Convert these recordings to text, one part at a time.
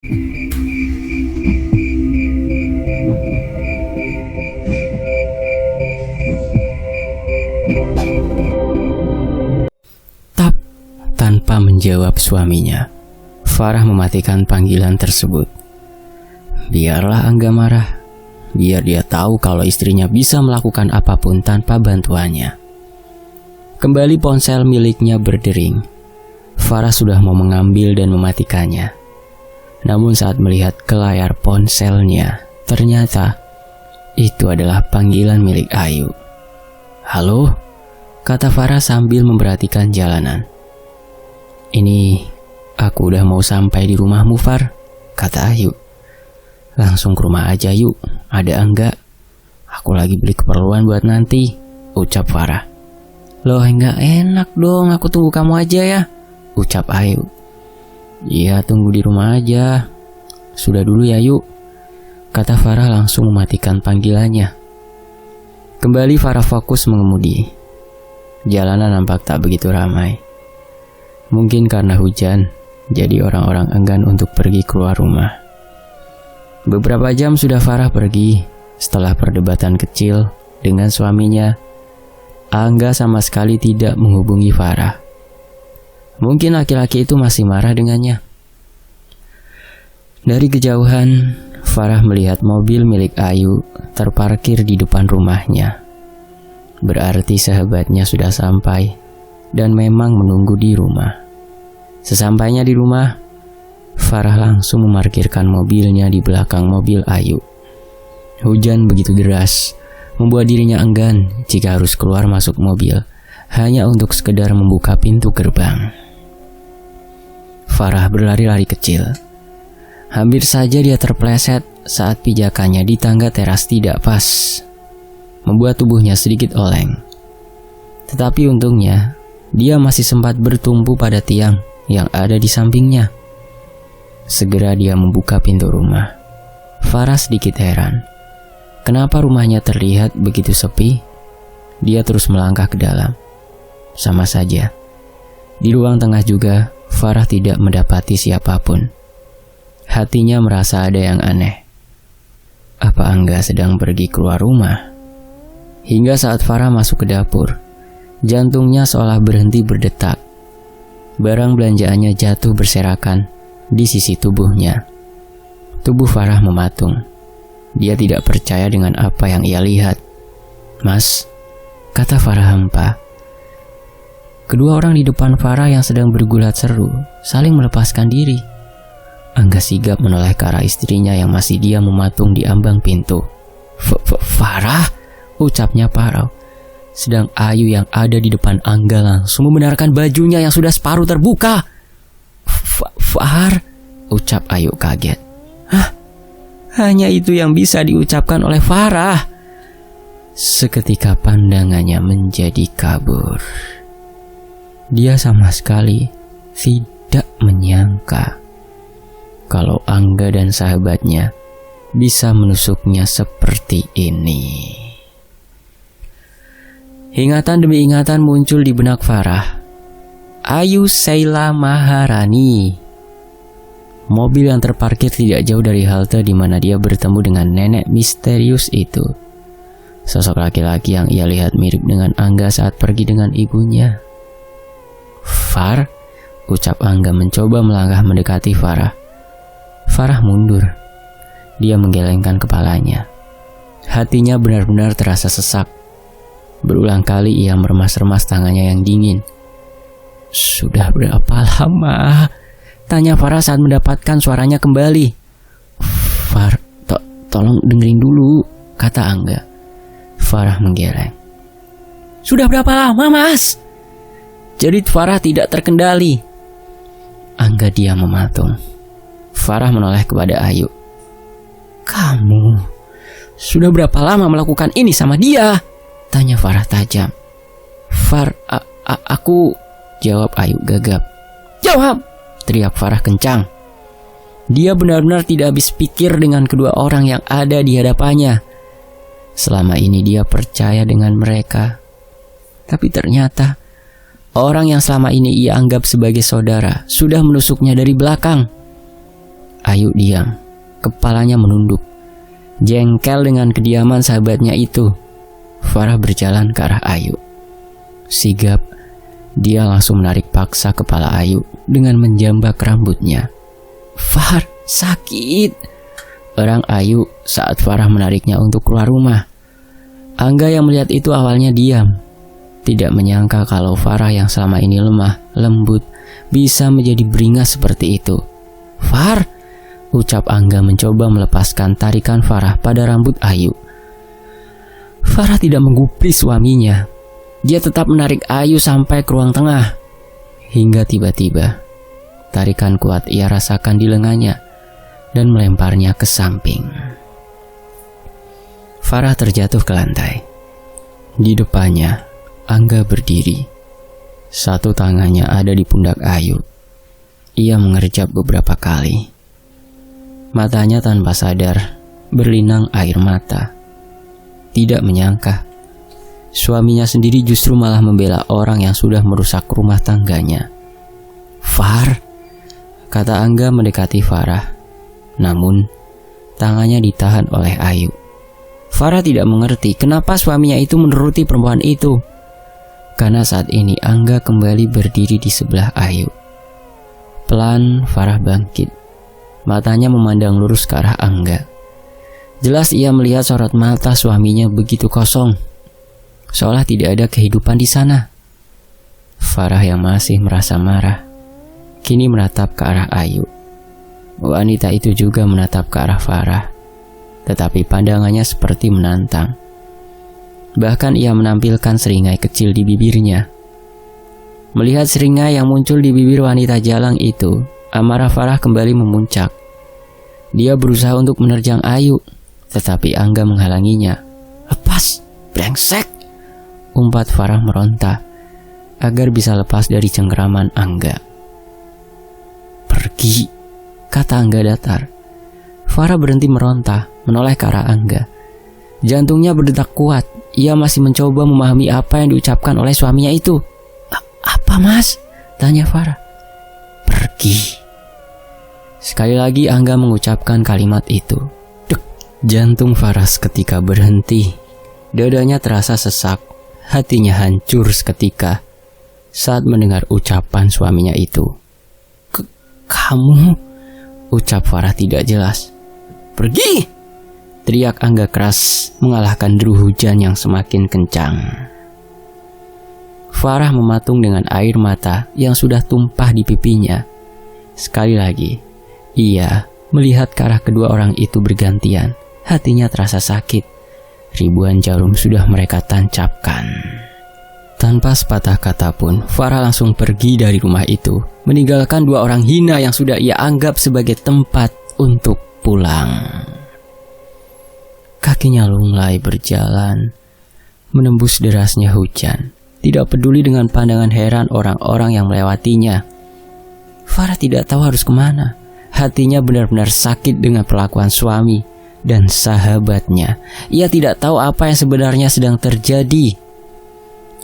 Tap, tanpa menjawab suaminya, Farah mematikan panggilan tersebut. Biarlah Angga marah, biar dia tahu kalau istrinya bisa melakukan apapun tanpa bantuannya. Kembali ponsel miliknya berdering. Farah sudah mau mengambil dan mematikannya. Namun saat melihat ke layar ponselnya, ternyata itu adalah panggilan milik Ayu. "Halo?" kata Farah sambil memperhatikan jalanan. "Ini aku udah mau sampai di rumahmu, Far," kata Ayu. "Langsung ke rumah aja yuk, ada enggak? Aku lagi beli keperluan buat nanti," ucap Farah. "Loh, enggak enak dong, aku tunggu kamu aja ya," ucap Ayu. "Iya, tunggu di rumah aja. Sudah dulu ya yuk," kata Farah langsung mematikan panggilannya. Kembali Farah fokus mengemudi. Jalanan nampak tak begitu ramai. Mungkin karena hujan, jadi orang-orang enggan untuk pergi keluar rumah. Beberapa jam sudah Farah pergi. Setelah perdebatan kecil dengan suaminya, Angga sama sekali tidak menghubungi Farah. Mungkin laki-laki itu masih marah dengannya. Dari kejauhan, Farah melihat mobil milik Ayu terparkir di depan rumahnya. Berarti sahabatnya sudah sampai dan memang menunggu di rumah. Sesampainya di rumah, Farah langsung memarkirkan mobilnya di belakang mobil Ayu. Hujan begitu deras, membuat dirinya enggan jika harus keluar masuk mobil hanya untuk sekedar membuka pintu gerbang. Farah berlari-lari kecil. Hampir saja dia terpleset saat pijakannya di tangga teras tidak pas, membuat tubuhnya sedikit oleng. Tetapi untungnya, dia masih sempat bertumpu pada tiang yang ada di sampingnya. Segera dia membuka pintu rumah. Farah sedikit heran. Kenapa rumahnya terlihat begitu sepi? Dia terus melangkah ke dalam. Sama saja. Di ruang tengah juga, Farah tidak mendapati siapapun. Hatinya merasa ada yang aneh. Apa Angga sedang pergi keluar rumah? Hingga saat Farah masuk ke dapur, jantungnya seolah berhenti berdetak. Barang belanjaannya jatuh berserakan di sisi tubuhnya. Tubuh Farah mematung. Dia tidak percaya dengan apa yang ia lihat. "Mas," kata Farah hampa. Kedua orang di depan Farah yang sedang bergulat seru saling melepaskan diri. Angga sigap menoleh ke arah istrinya yang masih diam mematung di ambang pintu. "Farah," ucapnya parau. Sedang Ayu yang ada di depan Angga langsung membenarkan bajunya yang sudah separuh terbuka. "Far," ucap Ayu kaget. "Hah? Hanya itu yang bisa diucapkan oleh Farah." Seketika pandangannya menjadi kabur. Dia sama sekali tidak menyangka kalau Angga dan sahabatnya bisa menusuknya seperti ini. Ingatan demi ingatan muncul di benak Farah. Ayu Sheila Maharani. Mobil yang terparkir tidak jauh dari halte di mana dia bertemu dengan nenek misterius itu. Sosok laki-laki yang ia lihat mirip dengan Angga saat pergi dengan ibunya. "Far," ucap Angga mencoba melangkah mendekati Farah. Farah mundur. Dia menggelengkan kepalanya. Hatinya benar-benar terasa sesak. Berulang kali ia meremas-remas tangannya yang dingin. "Sudah berapa lama?" tanya Farah saat mendapatkan suaranya kembali. "Far, tolong dengerin dulu," kata Angga. Farah menggeleng. "Sudah berapa lama, Mas?" jerit Farah tidak terkendali. Angga diam mematung. Farah menoleh kepada Ayu. "Kamu sudah berapa lama melakukan ini sama dia?" tanya Farah tajam. "Far, aku," jawab Ayu gagap. "Jawab!" teriak Farah kencang. Dia benar-benar tidak habis pikir dengan kedua orang yang ada di hadapannya. Selama ini dia percaya dengan mereka. Tapi ternyata orang yang selama ini ia anggap sebagai saudara sudah menusuknya dari belakang. Ayu diam, kepalanya menunduk. Jengkel dengan kediaman sahabatnya itu, Farah berjalan ke arah Ayu. Sigap, dia langsung menarik paksa kepala Ayu dengan menjambak rambutnya. "Far, sakit!" Orang Ayu saat Farah menariknya untuk keluar rumah. Angga yang melihat itu awalnya diam. Tidak menyangka kalau Farah yang selama ini lemah, lembut, bisa menjadi beringas seperti itu. "Far!" ucap Angga mencoba melepaskan tarikan Farah pada rambut Ayu. Farah tidak menggubris suaminya. Dia tetap menarik Ayu sampai ke ruang tengah. Hingga tiba-tiba, tarikan kuat ia rasakan di lengannya dan melemparnya ke samping. Farah terjatuh ke lantai. Di depannya, Angga berdiri. Satu tangannya ada di pundak Ayu. Ia mengerjap beberapa kali. Matanya tanpa sadar berlinang air mata. Tidak menyangka, suaminya sendiri justru malah membela orang yang sudah merusak rumah tangganya. "Far," kata Angga mendekati Farah. Namun, tangannya ditahan oleh Ayu. Farah tidak mengerti kenapa suaminya itu menuruti perempuan itu. Karena saat ini Angga kembali berdiri di sebelah Ayu. Pelan Farah bangkit. Matanya memandang lurus ke arah Angga. Jelas ia melihat sorot mata suaminya begitu kosong, seolah tidak ada kehidupan di sana. Farah yang masih merasa marah, kini menatap ke arah Ayu. Wanita itu juga menatap ke arah Farah, tetapi pandangannya seperti menantang. Bahkan ia menampilkan seringai kecil di bibirnya. Melihat seringai yang muncul di bibir wanita jalang itu, amarah Farah kembali memuncak. Dia berusaha untuk menerjang Ayu, tetapi Angga menghalanginya. "Lepas, brengsek!" umpat Farah meronta, agar bisa lepas dari cengkeraman Angga. "Pergi," kata Angga datar. Farah berhenti meronta, menoleh ke arah Angga. Jantungnya berdetak kuat. Ia masih mencoba memahami apa yang diucapkan oleh suaminya itu. "Apa, Mas?" tanya Farah. "Pergi." Sekali lagi Angga mengucapkan kalimat itu. Dek, jantung Farah seketika berhenti. Dadanya terasa sesak. Hatinya hancur seketika saat mendengar ucapan suaminya itu. Kamu? Ucap Farah tidak jelas. "Pergi!" teriak Angga keras mengalahkan deru hujan yang semakin kencang. Farah mematung dengan air mata yang sudah tumpah di pipinya. Sekali lagi, ia melihat ke arah kedua orang itu bergantian. Hatinya terasa sakit. Ribuan jarum sudah mereka tancapkan. Tanpa sepatah kata pun, Farah langsung pergi dari rumah itu, meninggalkan dua orang hina yang sudah ia anggap sebagai tempat untuk pulang. Kakinya lunglai berjalan, menembus derasnya hujan, tidak peduli dengan pandangan heran orang-orang yang melewatinya. Farah tidak tahu harus kemana. Hatinya benar-benar sakit dengan perlakuan suami dan sahabatnya. Ia tidak tahu apa yang sebenarnya sedang terjadi.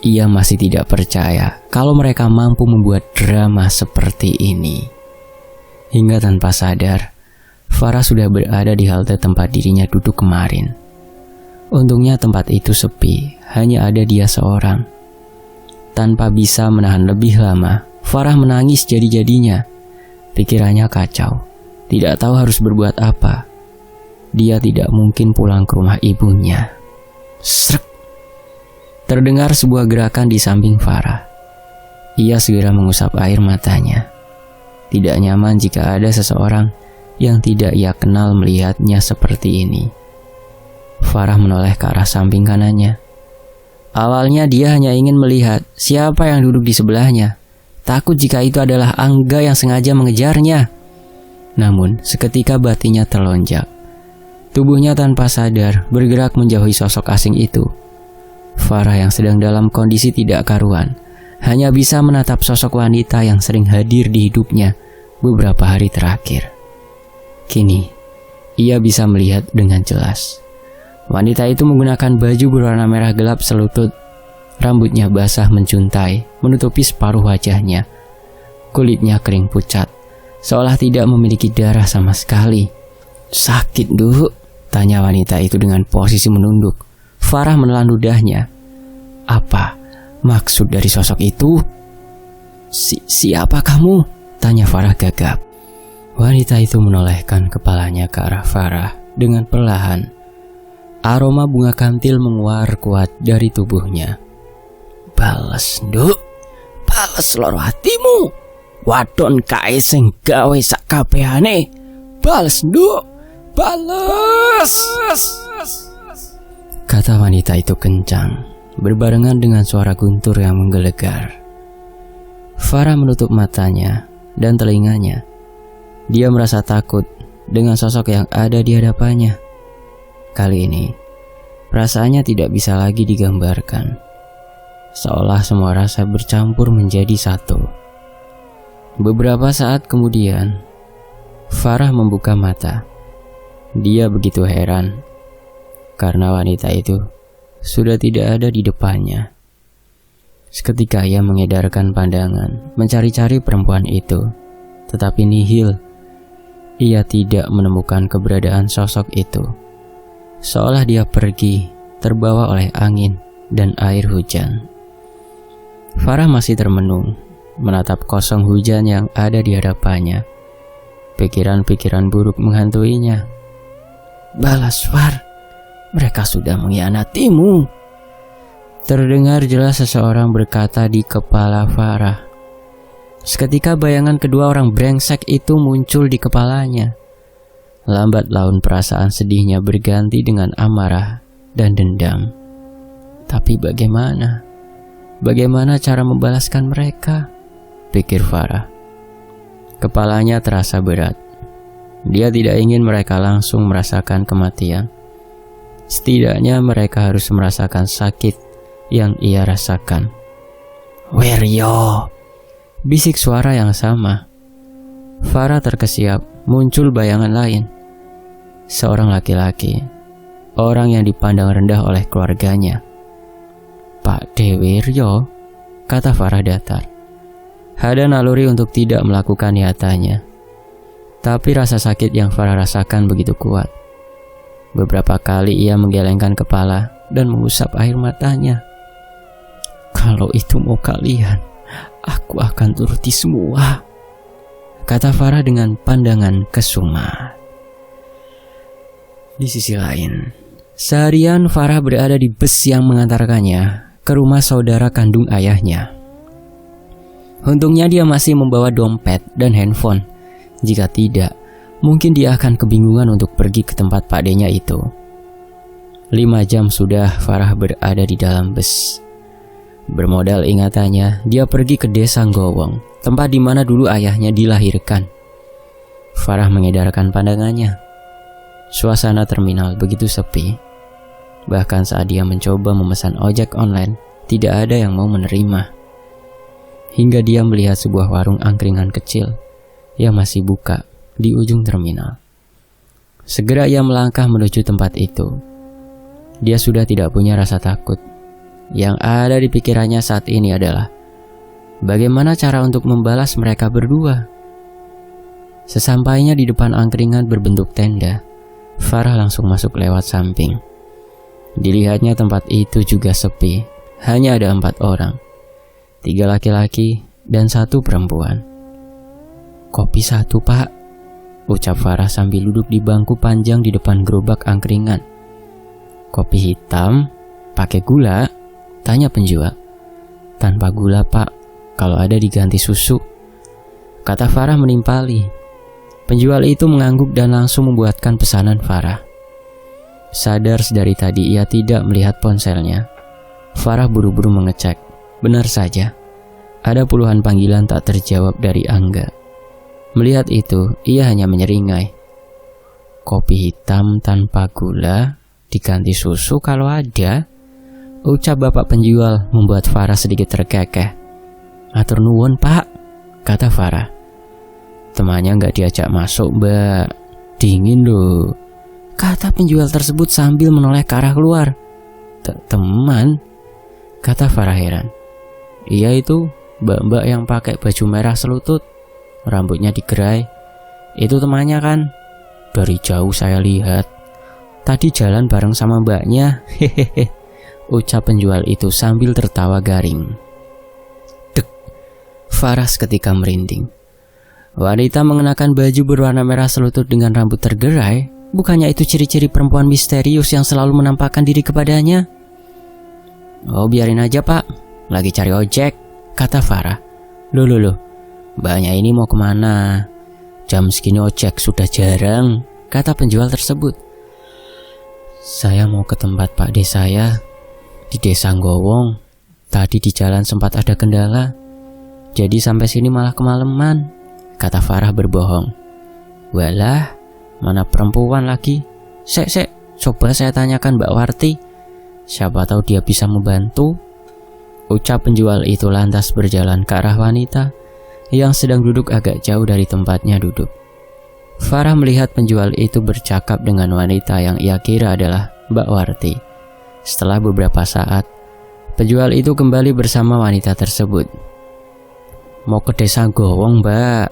Ia masih tidak percaya kalau mereka mampu membuat drama seperti ini. Hingga tanpa sadar, Farah sudah berada di halte tempat dirinya duduk kemarin. Untungnya tempat itu sepi, hanya ada dia seorang. Tanpa bisa menahan lebih lama, Farah menangis jadi-jadinya. Pikirannya kacau, tidak tahu harus berbuat apa. Dia tidak mungkin pulang ke rumah ibunya. Srek! Terdengar sebuah gerakan di samping Farah. Ia segera mengusap air matanya. Tidak nyaman jika ada seseorang yang tidak ia kenal melihatnya seperti ini. Farah menoleh ke arah samping kanannya. Awalnya dia hanya ingin melihat siapa yang duduk di sebelahnya. Takut jika itu adalah Angga yang sengaja mengejarnya. Namun seketika batinnya terlonjak. Tubuhnya tanpa sadar bergerak menjauhi sosok asing itu. Farah yang sedang dalam kondisi tidak karuan hanya bisa menatap sosok wanita yang sering hadir di hidupnya beberapa hari terakhir. Kini, ia bisa melihat dengan jelas. Wanita itu menggunakan baju berwarna merah gelap selutut. Rambutnya basah mencuntai, menutupi separuh wajahnya. Kulitnya kering pucat, seolah tidak memiliki darah sama sekali. "Sakit, Duk?" tanya wanita itu dengan posisi menunduk. Farah menelan ludahnya. "Apa maksud dari sosok itu?" Siapa kamu?" tanya Farah gagap. Wanita itu menolehkan kepalanya ke arah Farah dengan perlahan. Aroma bunga kantil menguar kuat dari tubuhnya. "Bales, Nduk. Bales loro hatimu. Wadon kae sing gawe sak kabehane. Bales, Nduk. Bales!" kata wanita itu kencang, berbarengan dengan suara guntur yang menggelegar. Farah menutup matanya dan telinganya. Dia merasa takut dengan sosok yang ada di hadapannya. Kali ini, perasaannya tidak bisa lagi digambarkan. Seolah semua rasa bercampur menjadi satu. Beberapa saat kemudian, Farah membuka mata. Dia begitu heran karena wanita itu sudah tidak ada di depannya. Seketika ia mengedarkan pandangan, mencari-cari perempuan itu, tetapi nihil. Ia tidak menemukan keberadaan sosok itu. Seolah dia pergi, terbawa oleh angin dan air hujan. Farah masih termenung, menatap kosong hujan yang ada di hadapannya. Pikiran-pikiran buruk menghantuinya. "Balas, Far. Mereka sudah mengkhianatimu." Terdengar jelas seseorang berkata di kepala Farah. Seketika bayangan kedua orang brengsek itu muncul di kepalanya. Lambat laun perasaan sedihnya berganti dengan amarah dan dendam. Tapi bagaimana? Bagaimana cara membalaskan mereka? Pikir Farah. Kepalanya terasa berat. Dia tidak ingin mereka langsung merasakan kematian. Setidaknya mereka harus merasakan sakit yang ia rasakan. "Weryo!" bisik suara yang sama. Farah terkesiap, muncul bayangan lain. Seorang laki-laki, orang yang dipandang rendah oleh keluarganya. "Pak Wiryo," kata Farah datar. Ada naluri untuk tidak melakukan niatannya. Tapi rasa sakit yang Farah rasakan begitu kuat. Beberapa kali ia menggelengkan kepala dan mengusap air matanya. "Kalau itu mau kalian, aku akan turuti semua," kata Farah dengan pandangan kesuma. Di sisi lain, seharian Farah berada di bus yang mengantarkannya ke rumah saudara kandung ayahnya. Untungnya dia masih membawa dompet dan handphone. Jika tidak, mungkin dia akan kebingungan untuk pergi ke tempat pakdenya itu. 5 jam sudah Farah berada di dalam bus. Bermodal ingatannya, dia pergi ke desa Gowong, tempat di mana dulu ayahnya dilahirkan. Farah mengedarkan pandangannya. Suasana terminal begitu sepi. Bahkan saat dia mencoba memesan ojek online, tidak ada yang mau menerima. Hingga dia melihat sebuah warung angkringan kecil yang masih buka di ujung terminal. Segera ia melangkah menuju tempat itu. Dia sudah tidak punya rasa takut. Yang ada di pikirannya saat ini adalah bagaimana cara untuk membalas mereka berdua. Sesampainya di depan angkringan berbentuk tenda, Farah langsung masuk lewat samping. Dilihatnya tempat itu juga sepi. Hanya ada 4 orang, 3 laki-laki dan 1 perempuan. "Kopi 1, Pak," ucap Farah sambil duduk di bangku panjang di depan gerobak angkringan. "Kopi hitam, pakai gula?" tanya penjual. "Tanpa gula, Pak. Kalau ada diganti susu," kata Farah menimpali. Penjual itu mengangguk dan langsung membuatkan pesanan Farah. Sadar dari tadi ia tidak melihat ponselnya. Farah buru-buru mengecek. Benar saja, ada puluhan panggilan tak terjawab dari Angga. Melihat itu, ia hanya menyeringai. "Kopi hitam tanpa gula, diganti susu kalau ada," ucap bapak penjual membuat Farah sedikit terkekeh. "Atur nuwun, Pak," kata Farah. "Temannya nggak diajak masuk, Mbak. Dingin loh," kata penjual tersebut sambil menoleh ke arah keluar. "Teman?" kata Farah heran. "Iya itu, mbak-mbak yang pakai baju merah selutut," rambutnya digerai. Itu temannya kan? Dari jauh saya lihat. Tadi jalan bareng sama mbaknya. Hehehe, ucap penjual itu sambil tertawa garing. Dek, Farah seketika merinding. Wanita mengenakan baju berwarna merah selutut dengan rambut tergerai. Bukannya itu ciri-ciri perempuan misterius yang selalu menampakkan diri kepadanya? Oh, biarin aja pak, lagi cari ojek, kata Farah. Loh, mbaknya ini mau kemana? Jam segini ojek sudah jarang, kata penjual tersebut. Saya mau ke tempat Pak De saya di Desa Gowong. Tadi di jalan sempat ada kendala, jadi sampai sini malah kemalaman, kata Farah berbohong. Walah, mana perempuan lagi? Sek, coba saya tanyakan Mbak Warti. Siapa tahu dia bisa membantu. Ucap penjual itu lantas berjalan ke arah wanita yang sedang duduk agak jauh dari tempatnya duduk. Farah melihat penjual itu bercakap dengan wanita yang ia kira adalah Mbak Warti. Setelah beberapa saat, penjual itu kembali bersama wanita tersebut. Mau ke Desa Gowong, Mbak?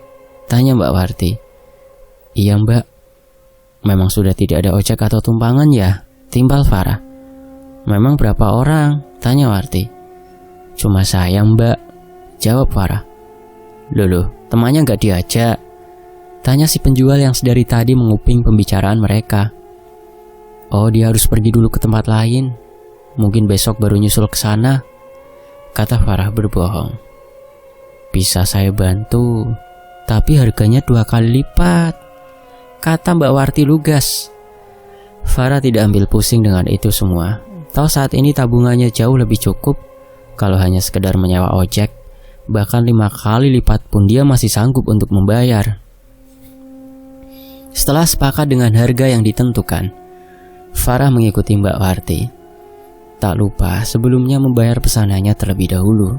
Tanya Mbak Warti. Iya, Mbak. Memang sudah tidak ada ojek atau tumpangan ya? Timbal Farah. Memang berapa orang? Tanya Warti. Cuma saya, Mbak, jawab Farah. Loh, temannya gak diajak? Tanya si penjual yang sedari tadi menguping pembicaraan mereka. Oh, dia harus pergi dulu ke tempat lain. Mungkin besok baru nyusul ke sana, kata Farah berbohong. Bisa saya bantu, tapi harganya 2 kali lipat, kata Mbak Warti lugas. Farah tidak ambil pusing dengan itu semua. Tahu saat ini tabungannya jauh lebih cukup. Kalau hanya sekedar menyewa ojek, bahkan 5 kali lipat pun dia masih sanggup untuk membayar. Setelah sepakat dengan harga yang ditentukan, Farah mengikuti Mbak Warti. Tak lupa sebelumnya membayar pesanannya terlebih dahulu.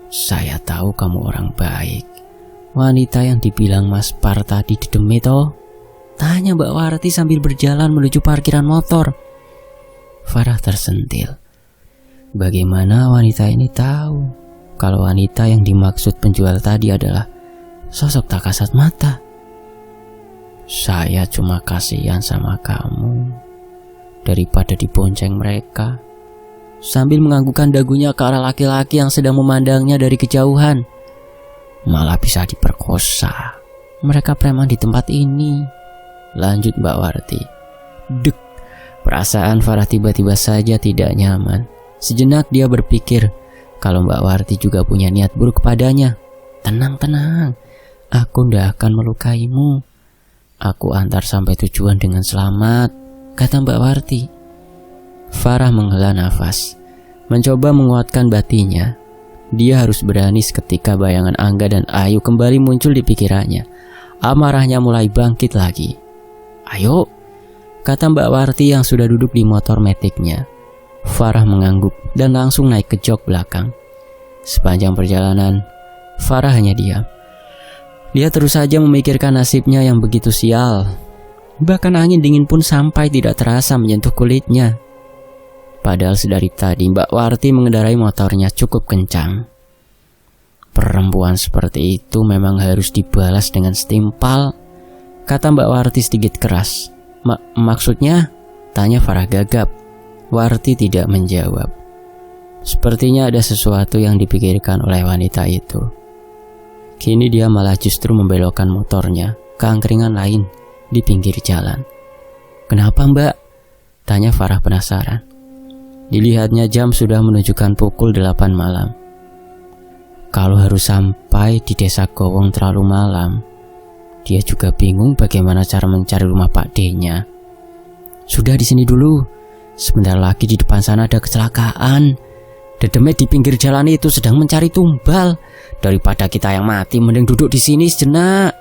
Saya tahu kamu orang baik. Wanita yang dibilang Mas Par tadi dideme toh? Tanya Mbak Warti sambil berjalan menuju parkiran motor. Farah tersentil. Bagaimana wanita ini tahu kalau wanita yang dimaksud penjual tadi adalah sosok tak kasat mata? Saya cuma kasihan sama kamu daripada dibonceng mereka. Sambil menganggukkan dagunya ke arah laki-laki yang sedang memandangnya dari kejauhan. Malah bisa diperkosa. Mereka preman di tempat ini, lanjut Mbak Warti. Dek, perasaan Farah tiba-tiba saja tidak nyaman. Sejenak dia berpikir kalau Mbak Warti juga punya niat buruk kepadanya. Tenang, aku ndak akan melukaimu. Aku antar sampai tujuan dengan selamat, kata Mbak Warti. Farah menghela nafas, mencoba menguatkan batinnya. Dia harus berani seketika bayangan Angga dan Ayu kembali muncul di pikirannya. Amarahnya mulai bangkit lagi. Ayo, kata Mbak Warti yang sudah duduk di motor metiknya. Farah mengangguk dan langsung naik ke jok belakang. Sepanjang perjalanan, Farah hanya diam. Dia terus saja memikirkan nasibnya yang begitu sial. Bahkan angin dingin pun sampai tidak terasa menyentuh kulitnya. Padahal sedari tadi Mbak Warti mengendarai motornya cukup kencang. Perempuan seperti itu memang harus dibalas dengan setimpal, kata Mbak Warti sedikit keras. Maksudnya? Tanya Farah gagap. Warti tidak menjawab. Sepertinya ada sesuatu yang dipikirkan oleh wanita itu. Kini dia malah justru membelokkan motornya ke angkringan lain di pinggir jalan. Kenapa, Mbak? Tanya Farah penasaran. Dilihatnya jam sudah menunjukkan pukul 8 malam. Kalau harus sampai di Desa Gowong terlalu malam, dia juga bingung bagaimana cara mencari rumah Pak D-nya. Sudah di sini dulu. Sebentar lagi di depan sana ada kecelakaan. Dedemet di pinggir jalan itu sedang mencari tumbal. Daripada kita yang mati, mending duduk di sini sejenak,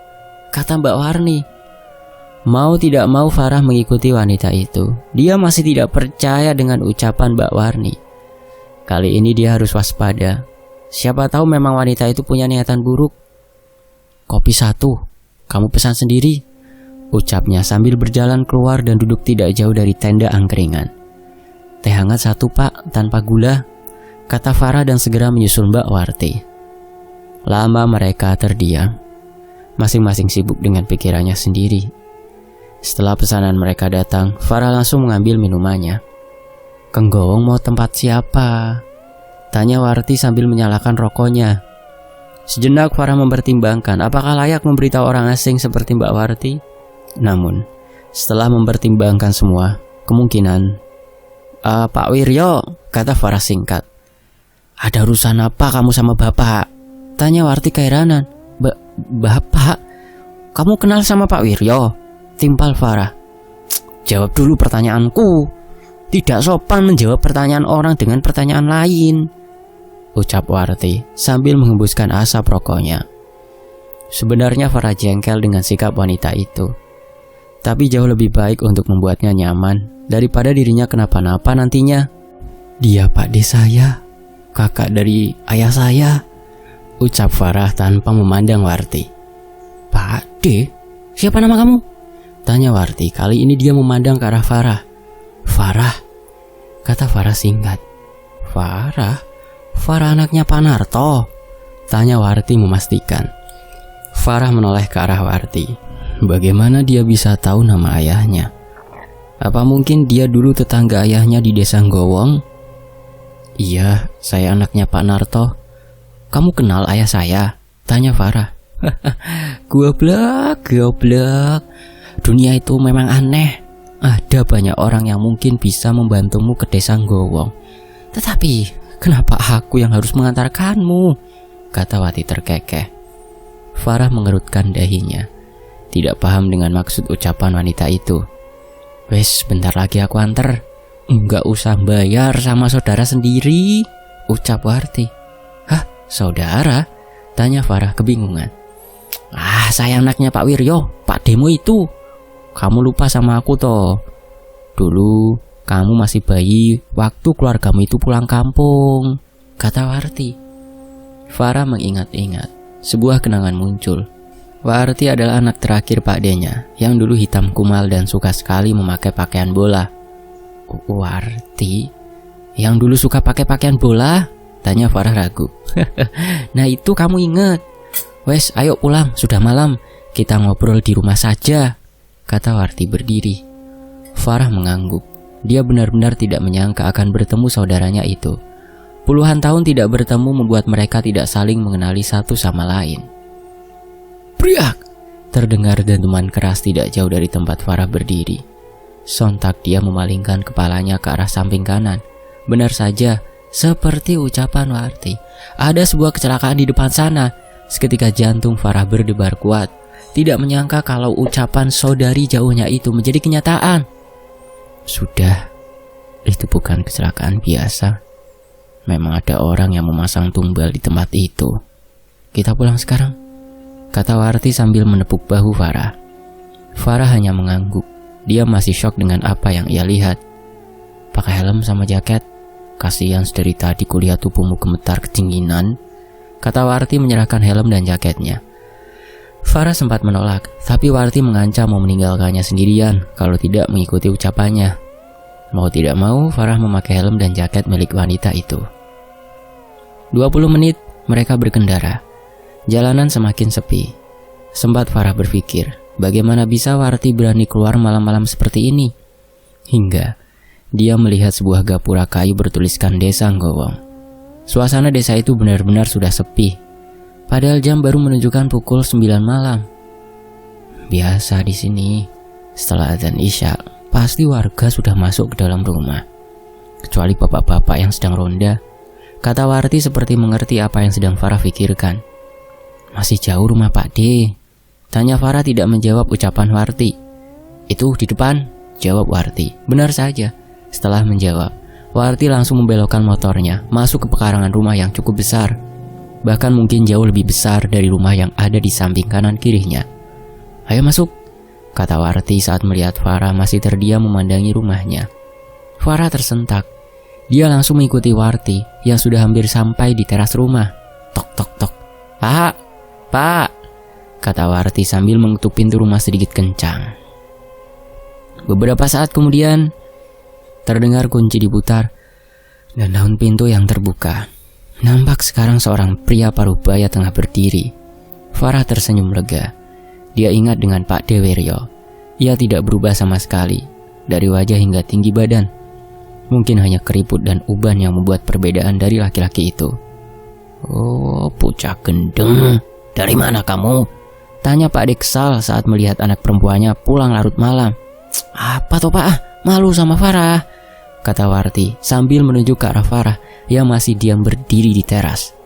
kata Mbak Warni. Mau tidak mau Farah mengikuti wanita itu. Dia masih tidak percaya dengan ucapan Mbak Warni. Kali ini dia harus waspada. Siapa tahu memang wanita itu punya niatan buruk. Kopi 1, kamu pesan sendiri, ucapnya sambil berjalan keluar dan duduk tidak jauh dari tenda angkringan. Teh hangat 1 Pak, tanpa gula, kata Farah dan segera menyusul Mbak Warti. Lama mereka terdiam. Masing-masing sibuk dengan pikirannya sendiri. Setelah pesanan mereka datang, Farah langsung mengambil minumannya. "Kang Gowong mau tempat siapa?" tanya Warti sambil menyalakan rokoknya. Sejenak Farah mempertimbangkan apakah layak memberitahu orang asing seperti Mbak Warti. Namun, setelah mempertimbangkan semua kemungkinan, "Pak Wiryo," kata Farah singkat. "Ada urusan apa kamu sama Bapak?" tanya Warti keheranan. Bapak? Kamu kenal sama Pak Wiryo?" timpal Farah. "Jawab dulu pertanyaanku. Tidak sopan menjawab pertanyaan orang dengan pertanyaan lain," ucap Warti sambil menghembuskan asap rokoknya. Sebenarnya Farah jengkel dengan sikap wanita itu, tapi jauh lebih baik untuk membuatnya nyaman daripada dirinya kenapa-napa nantinya. "Dia Pak D saya, kakak dari ayah saya," ucap Farah tanpa memandang Warti. "Pak D? Siapa nama kamu?" tanya Warti. Kali ini dia memandang ke arah Farah. "Farah," kata Farah singkat. "Farah? Farah anaknya Pak Narto?" tanya Warti memastikan. Farah menoleh ke arah Warti. Bagaimana dia bisa tahu nama ayahnya? Apa mungkin dia dulu tetangga ayahnya di desa Gowong? "Iya, saya anaknya Pak Narto." "Kamu kenal ayah saya?" tanya Farah. Goblok. Dunia itu memang aneh. Ada banyak orang yang mungkin bisa membantumu ke desa Gowong. Tetapi, kenapa aku yang harus mengantarkanmu? Kata Wati terkekeh. Farah mengerutkan dahinya. Tidak paham dengan maksud ucapan wanita itu. "Wes, bentar lagi aku anter." "Enggak usah bayar sama saudara sendiri," ucap Warti. "Hah, saudara?" tanya Farah kebingungan. Saya anaknya Pak Wiryo, Pak Demo itu. Kamu lupa sama aku toh. Dulu kamu masih bayi waktu keluargamu itu pulang kampung," kata Warti. Farah mengingat-ingat. Sebuah kenangan muncul. Warti adalah anak terakhir Pak D-nya yang dulu hitam kumal dan suka sekali memakai pakaian bola. "Warti? Yang dulu suka pakai pakaian bola?" tanya Farah ragu. "Nah itu kamu ingat. Wes, ayo pulang, sudah malam. Kita ngobrol di rumah saja," kata Warti berdiri. Farah mengangguk. Dia benar-benar tidak menyangka akan bertemu saudaranya itu. Puluhan tahun tidak bertemu membuat mereka tidak saling mengenali satu sama lain. "Priak!" terdengar dentuman keras tidak jauh dari tempat Farah berdiri. Sontak dia memalingkan kepalanya ke arah samping kanan. Benar saja, seperti ucapan Warti. Ada sebuah kecelakaan di depan sana. Seketika jantung Farah berdebar kuat. Tidak menyangka kalau ucapan saudari jauhnya itu menjadi kenyataan. Sudah, itu bukan kecelakaan biasa. Memang ada orang yang memasang tumbal di tempat itu. Kita pulang sekarang, kata Warti sambil menepuk bahu Farah. Farah hanya mengangguk. Dia masih syok dengan apa yang ia lihat. Pakai helm sama jaket. Kasihan dari tadi kulihat tubuhmu gemetar kedinginan, kata Warti menyerahkan helm dan jaketnya. Farah sempat menolak, tapi Warti mengancam mau meninggalkannya sendirian kalau tidak mengikuti ucapannya. Mau tidak mau, Farah memakai helm dan jaket milik wanita itu. 20 menit mereka berkendara. Jalanan semakin sepi. Sempat Farah berpikir, bagaimana bisa Warti berani keluar malam-malam seperti ini? Hingga dia melihat sebuah gapura kayu bertuliskan Desa Gowong. Suasana desa itu benar-benar sudah sepi. Padahal jam baru menunjukkan pukul 9 malam. Biasa di sini, setelah azan Isya, pasti warga sudah masuk ke dalam rumah. Kecuali bapak-bapak yang sedang ronda, kata Warti seperti mengerti apa yang sedang Farah pikirkan. Masih jauh rumah Pak D? Tanya Farah tidak menjawab ucapan Warti. Itu di depan, jawab Warti. Benar saja. Setelah menjawab, Warti langsung membelokkan motornya masuk ke pekarangan rumah yang cukup besar. Bahkan mungkin jauh lebih besar dari rumah yang ada di samping kanan kirinya. Ayo masuk, kata Warti saat melihat Farah masih terdiam memandangi rumahnya. Farah tersentak. Dia langsung mengikuti Warti yang sudah hampir sampai di teras rumah. Tok tok tok. Pak, kata Warti sambil mengetuk pintu rumah sedikit kencang. Beberapa saat kemudian terdengar kunci diputar dan daun pintu yang terbuka. Nampak sekarang seorang pria parubaya tengah berdiri. Farah tersenyum lega. Dia ingat dengan Pak De Wiryo. Ia tidak berubah sama sekali, dari wajah hingga tinggi badan. Mungkin hanya keriput dan uban yang membuat perbedaan dari laki-laki itu. "Oh, bocah gendeng, dari mana kamu?" tanya Pak De kesal saat melihat anak perempuannya pulang larut malam. "Apa toh Pak? Malu sama Farah," kata Warti sambil menunjuk ke arah Farah yang masih diam berdiri di teras.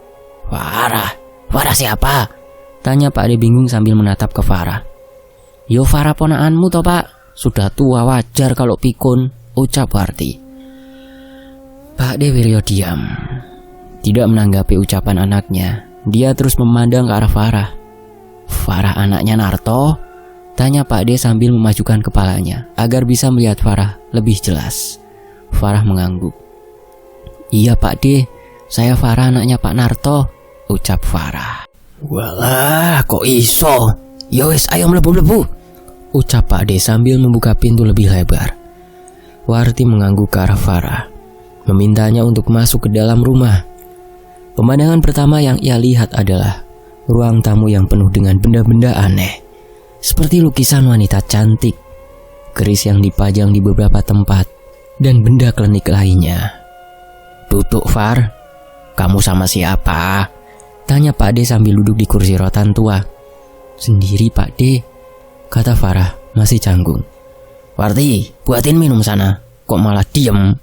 "Farah? Farah siapa?" tanya Pak De bingung sambil menatap ke Farah. "Yo Farah ponakanmu toh Pak, sudah tua wajar kalau pikun," ucap Warti. Pak De Wiryo diam, tidak menanggapi ucapan anaknya. Dia terus memandang ke arah Farah. "Farah anaknya Narto?" tanya Pak De sambil memajukan kepalanya agar bisa melihat Farah lebih jelas. Farah mengangguk. "Iya Pak De, saya Farah anaknya Pak Narto," ucap Farah. "Walah, kok iso? Yowes, ayo mlebu-mlebu," ucap Pak De sambil membuka pintu lebih lebar. Warti mengangguk ke arah Farah, memintanya untuk masuk ke dalam rumah. Pemandangan pertama yang ia lihat adalah ruang tamu yang penuh dengan benda-benda aneh, seperti lukisan wanita cantik, keris yang dipajang di beberapa tempat, dan benda klinik lainnya. "Duduk Far, kamu sama siapa?" tanya Pak De sambil duduk di kursi rotan tua. "Sendiri Pak De," kata Farah masih canggung. "Warti, buatin minum sana, kok malah diem?"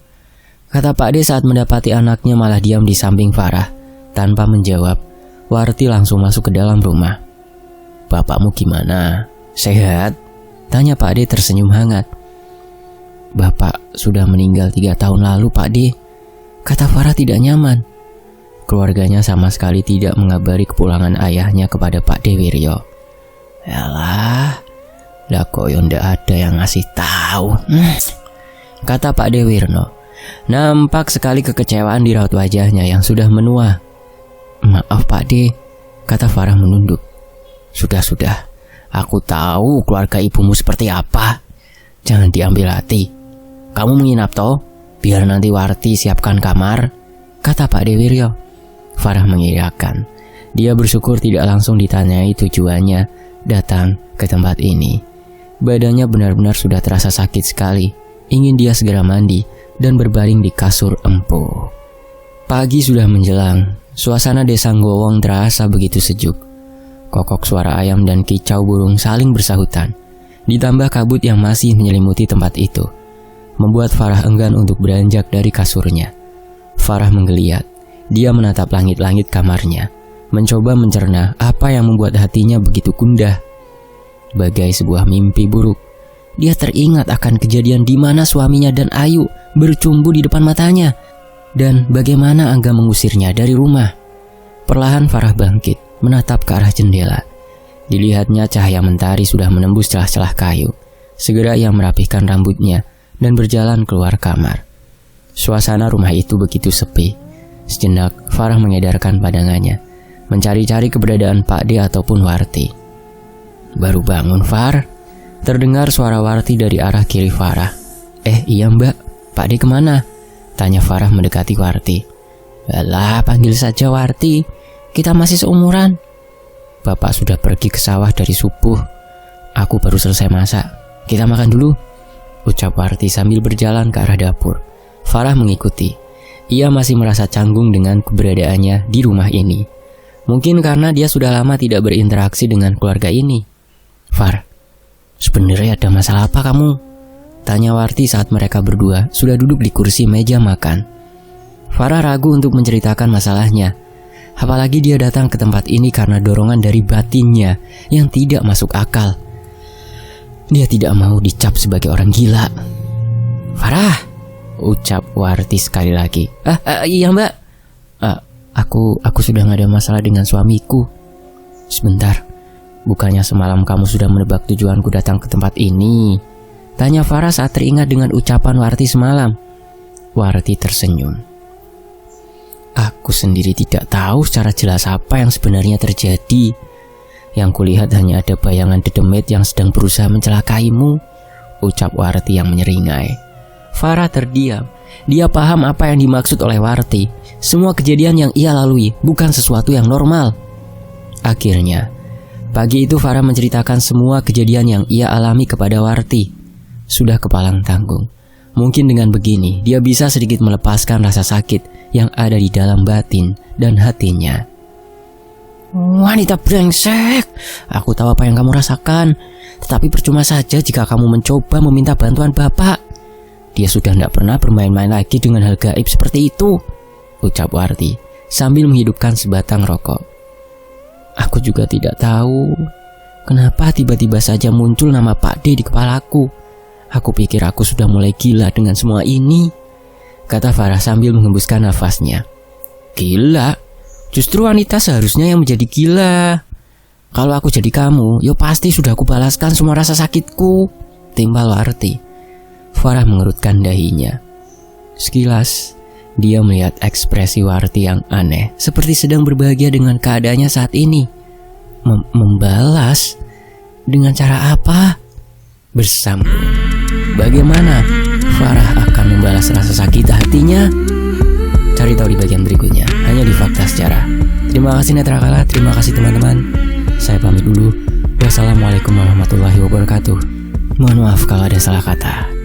kata Pak De saat mendapati anaknya malah diam di samping Farah. Tanpa menjawab, Warti langsung masuk ke dalam rumah. "Bapakmu gimana? Sehat?" tanya Pak De tersenyum hangat. "Bapak sudah meninggal 3 tahun lalu Pak De," kata Farah tidak nyaman. Keluarganya sama sekali tidak mengabari kepulangan ayahnya kepada Pak De Wiryo. "Yalah, lah kok ndak ada yang ngasih tahu," kata Pak De Wiryo. Nampak sekali kekecewaan di raut wajahnya yang sudah menua. "Maaf Pak De," kata Farah menunduk. Sudah, aku tahu keluarga ibumu seperti apa. Jangan diambil hati. Kamu menginap toh? Biar nanti Warti siapkan kamar," kata Pak De Wiryo. Farah mengiyakan. Dia bersyukur tidak langsung ditanyai tujuannya datang ke tempat ini. Badannya benar-benar sudah terasa sakit sekali. Ingin dia segera mandi dan berbaring di kasur empuk. Pagi sudah menjelang. Suasana desa Ngowong terasa begitu sejuk. Kokok suara ayam dan kicau burung saling bersahutan. Ditambah kabut yang masih menyelimuti tempat itu, membuat Farah enggan untuk beranjak dari kasurnya. Farah menggeliat. Dia menatap langit-langit kamarnya, mencoba mencerna apa yang membuat hatinya begitu gundah. Bagai sebuah mimpi buruk, dia teringat akan kejadian di mana suaminya dan Ayu bercumbu di depan matanya, dan bagaimana Angga mengusirnya dari rumah. Perlahan Farah bangkit, menatap ke arah jendela. Dilihatnya cahaya mentari sudah menembus celah-celah kayu. Segera ia merapihkan rambutnya dan berjalan keluar kamar. Suasana rumah itu begitu sepi. Sejenak Farah mengedarkan pandangannya, mencari-cari keberadaan Pak De ataupun Warti. "Baru bangun Far?" terdengar suara Warti dari arah kiri Farah. Iya Mbak, Pak De kemana?" tanya Farah mendekati Warti. "Alah, panggil saja Warti, kita masih seumuran." "Bapak sudah pergi ke sawah dari subuh. Aku baru selesai masak. Kita makan dulu," ucap Warti sambil berjalan ke arah dapur. Farah mengikuti. Ia masih merasa canggung dengan keberadaannya di rumah ini. Mungkin karena dia sudah lama tidak berinteraksi dengan keluarga ini. "Far, sebenarnya ada masalah apa kamu?" tanya Warti saat mereka berdua sudah duduk di kursi meja makan. Farah ragu untuk menceritakan masalahnya. Apalagi dia datang ke tempat ini karena dorongan dari batinnya yang tidak masuk akal. Dia tidak mau dicap sebagai orang gila. "Farah," ucap Warti sekali lagi. Iya Mbak. Aku sudah gak ada masalah dengan suamiku." "Sebentar, bukannya semalam kamu sudah menebak tujuanku datang ke tempat ini?" tanya Farah saat teringat dengan ucapan Warti semalam. Warti tersenyum. "Aku sendiri tidak tahu secara jelas apa yang sebenarnya terjadi. Yang kulihat hanya ada bayangan dedemit yang sedang berusaha mencelakaimu," ucap Warti yang menyeringai. Farah terdiam. Dia paham apa yang dimaksud oleh Warti. Semua kejadian yang ia lalui bukan sesuatu yang normal. Akhirnya, Pagi itu Farah menceritakan semua kejadian yang ia alami kepada Warti. Sudah kepalang tanggung. Mungkin dengan begini dia bisa sedikit melepaskan rasa sakit yang ada di dalam batin dan hatinya. Wanita brengsek, aku tahu apa yang kamu rasakan. Tetapi percuma saja jika kamu mencoba meminta bantuan bapak. Dia sudah tidak pernah bermain-main lagi dengan hal gaib seperti itu, ucap Warti sambil menghidupkan sebatang rokok. Aku juga tidak tahu kenapa tiba-tiba saja muncul nama Pak D di kepalaku. Aku pikir aku sudah mulai gila dengan semua ini, kata Farah sambil menghembuskan nafasnya. Gila? Justru wanita seharusnya yang menjadi gila. Kalau aku jadi kamu, yo pasti sudah aku balaskan semua rasa sakitku, timpal Warti. Farah mengerutkan dahinya. Sekilas dia melihat ekspresi Warti yang aneh, seperti sedang berbahagia dengan keadaannya saat ini. Membalas? Dengan cara apa? Bersambung. Bagaimana Farah akan membalas rasa sakit hatinya? Cari tahu di bagian berikutnya, hanya di Fakta Sejarah. Terima kasih Netra Kala, terima kasih teman-teman. Saya pamit dulu. Wassalamualaikum warahmatullahi wabarakatuh. Mohon maaf kalau ada salah kata.